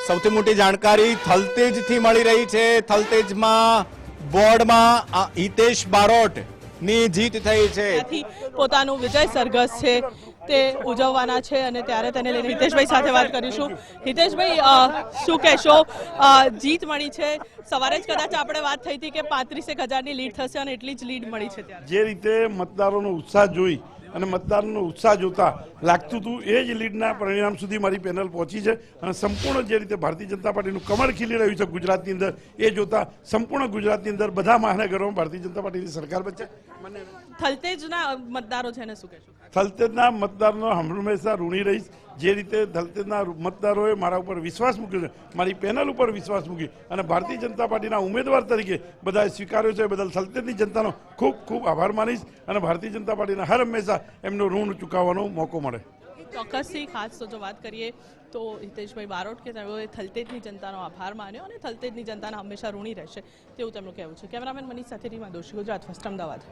સૌથી મોટી જાણકારી થલતેજથી મળી રહી છે। થલતેજમાં બોર્ડમાં હિતેશ બારોટની જીત થઈ છે। પોતાનું વિજય સરઘસ છે તે ઉજવવાના છે અને ત્યારે તેને લઈને હિતેશભાઈ સાથે વાત કરીશું। હિતેશભાઈ, શું કહેશો? જીત મળી છે, સવારે જ કદાચ આપણે વાત થઈ હતી કે 35,000ની લીડ થશે અને એટલી જ લીડ મળી છે। ત્યારે જે રીતે મતદારોનો ઉત્સાહ જોઈ અને મતદારોનો ઉત્સાહ જોતા લાગતું હતું એ જ લીડના પરિણામ સુધી મારી પેનલ પહોંચી છે અને સંપૂર્ણ જે રીતે ભારતીય જનતા પાર્ટીનું કમળ ખીલી રહ્યું છે ગુજરાતની અંદર એ જોતા સંપૂર્ણ ગુજરાતની અંદર બધા મહાનગરોમાં ભારતીય જનતા પાર્ટીની સરકાર બનશે। થલતેજના મતદારો છે ને શું કહેશો? થલતેજના મતદારનો હંમેશા ઋણી રહીશ। જે રીતે થલતેજના મતદારોએ મારા ઉપર વિશ્વાસ મૂક્યો છે, મારી પેનલ ઉપર વિશ્વાસ મૂકી અને ભારતીય જનતા પાર્ટીના ઉમેદવાર તરીકે બધાએ સ્વીકાર્યો છે, બદલ થલતેજની જનતાનો ખૂબ ખૂબ આભાર માનીશ અને ભારતીય જનતા પાર્ટીને હર હંમેશા એમનો ઋણ ચૂકવવાનો મોકો મળે। ચોક્કસથી ખાસ તો જો વાત કરીએ તો હિતેશભાઈ બારોટ કે તેઓએ થલતેજની જનતાનો આભાર માન્યો અને થલતેજની જનતાના હંમેશા ઋણી રહેશે તેવું તેમનું કહેવું છે। કેમેરામેન મનીષ સાથે રીમા દોશી, ગુજરાત ફર્સ્ટ, અમદાવાદ।